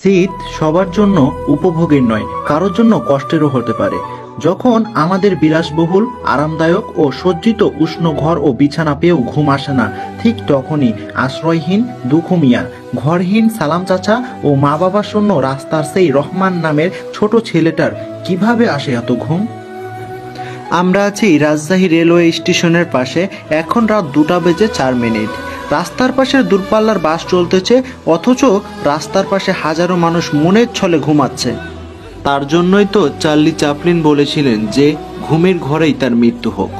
শীত সবার জন্য উপভোগের নয়, কারোর জন্য কষ্টেরও হতে পারে। যখন আমাদের বিলাসবহুল, আরামদায়ক ও সজ্জিত উষ্ণ ঘর ও বিছানা পেয়েও ঘুম আসে না, ঠিক তখনই আশ্রয়হীন দুখু মিয়া, ঘরহীন সালাম চাচা ও মা বাবা শূন্য রাস্তার সেই রহমান নামের ছোট ছেলেটার কিভাবে আসে এত ঘুম? আমরা আছি রাজশাহী রেলওয়ে স্টেশনের পাশে। এখন রাত 2:04। রাস্তার পাশের দূরপাল্লার বাস চলতেছে, অথচ রাস্তার পাশে হাজারো মানুষ মনের ছলে ঘুমাচ্ছে। তার জন্যই তো চার্লি চ্যাপলিন বলেছিলেন যে ঘুমের ঘরেই তার মৃত্যু হোক।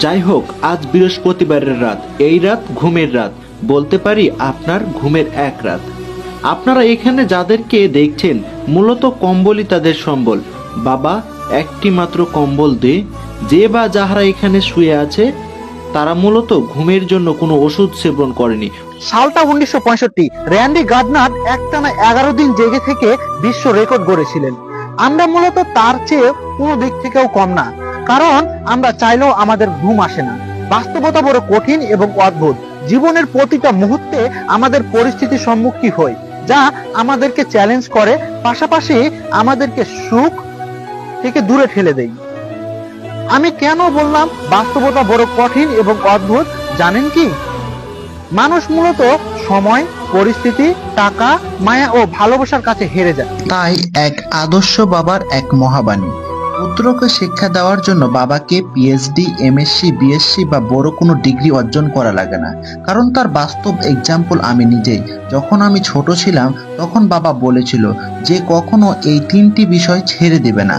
যাই হোক, আজ বৃহস্পতিবারের রাত, এই রাত ঘুমের রাত, বলতে পারি আপনার ঘুমের এক রাত। আপনারা এখানে যাদেরকে দেখছেন, মূলত কম্বলই তাদের সম্বল। বাবা, একটি মাত্র কম্বল দে। যে বা যাহারা এখানে শুয়ে আছে, তারা মূলত ঘুমের জন্য কোনো ওষুধ সেবন করেনি। সালটা 1965। র্যান্ডি গার্ডনার একটানা 11 দিন জেগে থেকে বিশ্ব রেকর্ড গড়েছিলেন। আমরা মূলত তার চেয়ে কোনো দিক থেকেও কম না, কারণ আমরা চাইলেও আমাদের ঘুম আসে না। বাস্তবতা বড় কঠিন এবং অদ্ভুত। জীবনের প্রতিটা মুহূর্তে আমাদের পরিস্থিতির সম্মুখীন হই, যা আমাদেরকে চ্যালেঞ্জ করে, পাশাপাশি আমাদেরকে সুখ থেকে দূরে ঠেলে দেয়। আমি কেন বললাম বাস্তবতা বড় কঠিন এবং অদ্ভুত জানেন কি? মানুষ মূলত সময়, পরিস্থিতি, টাকা, মায়া ও ভালোবাসার কাছে হেরে যায়। তাই এক আদর্শ বাবার এক মহাবাণী, পুত্রকে শিক্ষা দেওয়ার জন্য বাবাকে পিএইচডি, এমএসসি, বিএসসি বা বড় কোনো ডিগ্রি অর্জন করা লাগে না। কারণ তার বাস্তব এক্সাম্পল আমি নিজেই। যখন আমি ছোট ছিলাম, তখন বাবা বলেছিল যে কখনো এই 3টি বিষয় ছেড়ে দেবে না: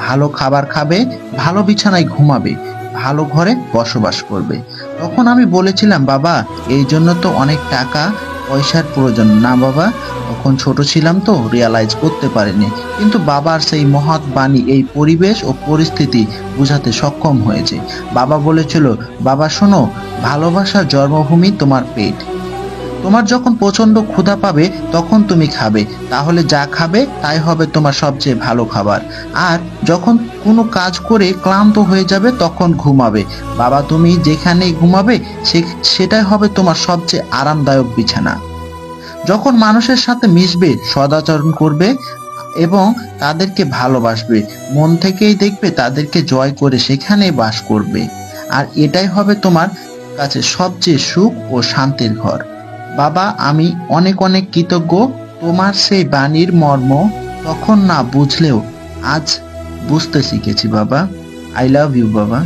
ভালো খাবার খাবে, ভালো বিছানায় ঘুমাবে, ভালো ঘরে বসবাস করবে। তখন আমি বলেছিলাম, বাবা, এই জন্য তো অনেক টাকা পয়সার প্রয়োজন না বাবা। তখন ছোট ছিলাম তো রিয়ালাইজ করতে পারিনি, কিন্তু বাবার সেই মহৎ বাণী এই পরিবেশ ও পরিস্থিতি বোঝাতে সক্ষম হয়েছে। বাবা বলেছিল, বাবা শোনো, ভালোবাসার জন্মভূমি তোমার পেট। তোমার যখন প্রচন্ড ক্ষুধা পাবে তখন তুমি খাবে, তাহলে যা খাবে তাই হবে তোমার সবচেয়ে ভালো খাবার। আর যখন কোনো কাজ করে ক্লান্ত হয়ে যাবে তখন ঘুমাবে। বাবা, তুমি যেখানে ঘুমাবে সেটাই হবে তোমার সবচেয়ে আরামদায়ক বিছানা। যখন মানুষের সাথে মিশবে, সদাচরণ করবে এবং তাদেরকে ভালোবাসবে, মন থেকেই দেখবে তাদেরকে জয় করে সেখানে বাস করবে। আর এটাই হবে তোমার কাছে সবচেয়ে সুখ ও শান্তির ঘর। বাবা, আমি অনেক অনেক কৃতজ্ঞ। তোমার সেই বাণীর মর্ম তখন না বুঝলেও আজ বুঝতে শিখেছি বাবা। আই লাভ ইউ বাবা।